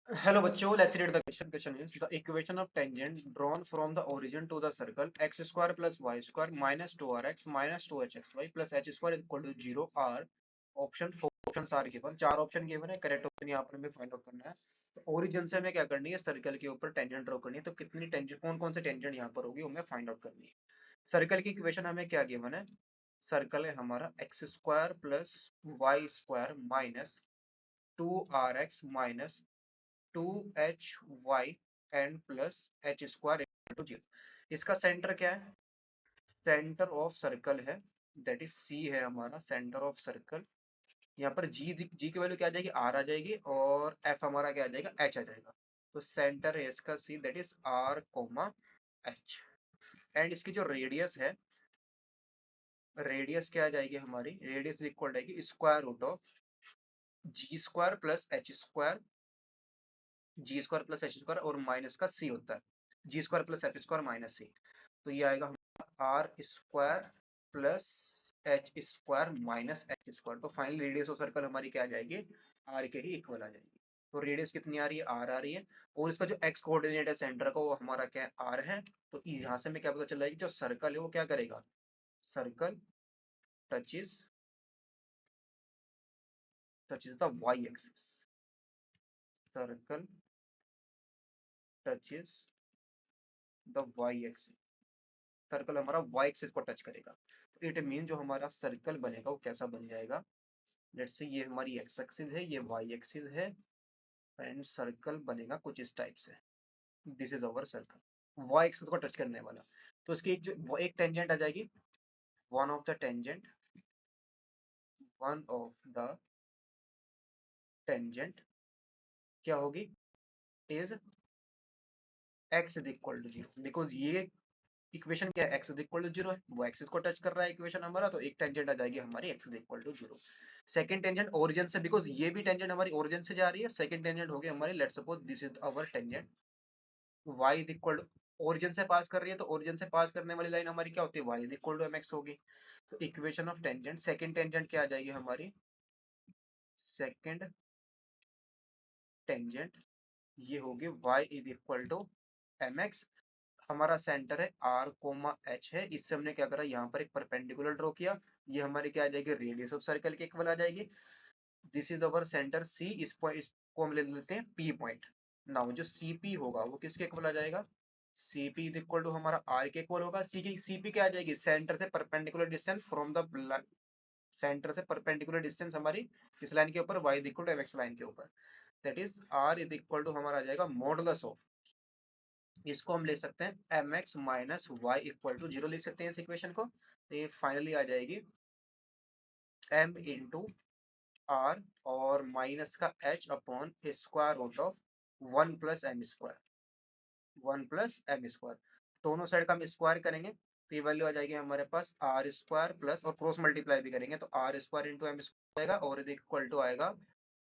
Hello बच्चों, let's read the question. Question is the equation of tangent drawn from the origin to the circle x square plus y square minus 2rx minus 2hxy plus h square equal to 0 are option 4 options are given. चार option given है, correct option यहाँ पर हमें find out करना है। तो origin से हमें क्या करनी है, सर्कल के ऊपर टेंजेंट ड्रॉ करनी है। तो कितनी टेंजेंट, कौन कौन से टेंजेंट यहाँ पर होगी, हमें फाइंड आउट करनी है। सर्कल की इक्वेशन हमें क्या गिवन है, सर्कल है हमारा x square plus y square minus 2rx minus 2hy n plus H square equal to 0। इसका सेंटर क्या है, सेंटर ऑफ सर्कल है, दैट इज सी है हमारा सेंटर ऑफ सर्कल। यहाँ पर जी की वैल्यू क्या आ जाएगी, आर आ जाएगी, और एफ हमारा क्या आ जाएगा, एच आ जाएगा। तो सेंटर है इसका C, that is R comma H. And इसकी जो रेडियस है, रेडियस क्या आ जाएगी हमारी, रेडियस इक्वल जाएगी square root of G square plus H square, G square plus H square और माइनस का सी होता है, G square plus F square minus C. तो ये आएगा हमारा R square plus H square minus H square. तो फाइनल रेडियस ऑफ सर्कल हमारी क्या आ जाएगी, आर के ही इक्वल आ जाएगी। तो रेडियस कितनी आ रही है, आर आ रही है, और इसका जो एक्स कोऑर्डिनेट है सेंटर का, वो हमारा क्या है, आर है। तो यहाँ से हमें क्या पता चल रहा है कि जो सर्कल है वो क्या करेगा, circle touches touches the y axis, circle touches the y axis, circle हमारा वाई एक्सिस को टच करेगा। तो इट मीन जो हमारा सर्कल बनेगा वो कैसा बन जाएगा, लेट्स से ये हमारी एक्स एक्सिस है, ये वाई एक्सिस है, एंड सर्कल बनेगा कुछ इस टाइप से। This is our circle, y axis को टच करने वाला। तो इसकी एक जो वो एक टेंजेंट आ जाएगी, one of the tangent, one of the tangent क्या होगी, is x is equal to zero, because ये इक्वेशन क्या है, x is equal to zero है, वो एक्सिस को टच कर रहा है इक्वेशन हमारा। तो एक टेंजेंट आ जाएगी हमारी x is equal to zero. Second tangent origin से, बिकॉज ये भी टेंजेंट हमारी ओरिजिन से जा रही है, सेकंड टेंजेंट होगी हमारी, let's suppose this is our tangent, y is equal to origin से पास कर रही है, तो ओरिजिन से पास करने वाली लाइन हमारी क्या होती है, y is equal to mx होगी। तो equation of tangent, second tangent क्या आ जाएगी हमारी, सेकंड टेंजेंट ये होगी y is equal to mx। हमारा सेंटर है r कोमा h है, इससे हमने क्या करा, यहाँ पर एक परपेंडिकुलर ड्रॉ किया, ये हमारी क्या आ जाएगी, रेडियस ऑफ सर्कल के इक्वल आ जाएगी। This is our centre c, इस पॉइंट, इसको हम ले लेते हैं p पॉइंट। नाउ जो cp होगा वो किसके इक्वल आ जाएगा, cp इज इक्वल टू हमारा r के इक्वल होगा। cp क्या आ जाएगी, सेंटर से perpendicular distance from the, centre से परपेंडिकुलर डिस्टेंस हमारी किस लाइन के ऊपर, y is equal to mx line के ऊपर। That is r is equal to हमारा आ जाएगा मॉडुलस ऑफ, इसको हम ले सकते हैं mx minus y equal to zero, लिख सकते हैं इस इक्वेशन को। तो ये फाइनली आ जाएगी m इंटू आर और माइनस का h upon square root of one plus m square, one plus m square. दोनों साइड का हम स्क्वायर करेंगे तो ये वैल्यू आ जाएगी हमारे पास आर स्क्वायर प्लस, और क्रॉस मल्टीप्लाई भी करेंगे तो r square into m square आएगा, और इक्वल टू आएगा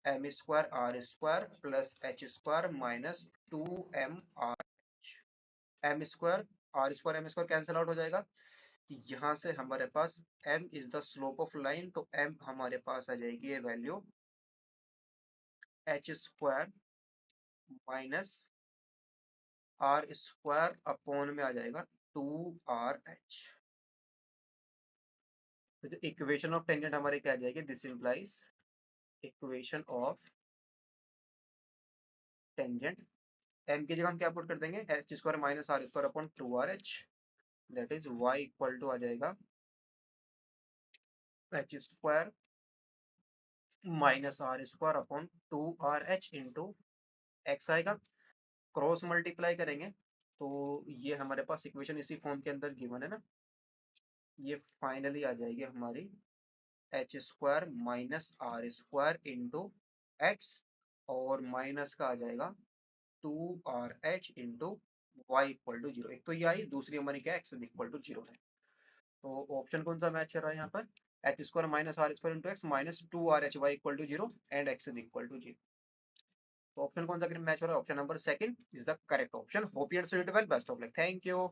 m square r square plus H square minus two m r, m square m square cancel out हो जाएगा। यहाँ से हमारे पास m is the slope of line, तो m हमारे पास आ जाएगी ये value h square minus are square upon में आ जाएगा टू आर एच। तो जो इक्वेशन ऑफ टेंजेंट हमारे क्या आ जाएगी, this implies equation of tangent, m की जगह हम क्या पुट कर देंगे, H square minus are square upon two are H, that is y equal to आ जाएगा H square minus are square upon two R H into X आएगा, cross multiply करेंगे तो ये हमारे पास इक्वेशन इसी फॉर्म के अंदर गिवन है ना, ये फाइनली आ जाएगी हमारी h square minus are square into x, और माइनस का आ जाएगा two R H into y equal to zero. एक तो ये आई, दूसरी हमारी क्या, एक्स इक्वल टू जीरो है। तो ऑप्शन कौन सा मैच कर रहा है यहाँ पर, h square minus are square into x minus two are h y equal to zero and x equal to zero. तो ऑप्शन कौन सा मैच हो रहा है, option number second is the correct option. Hope you understood it well, best of luck, thank you.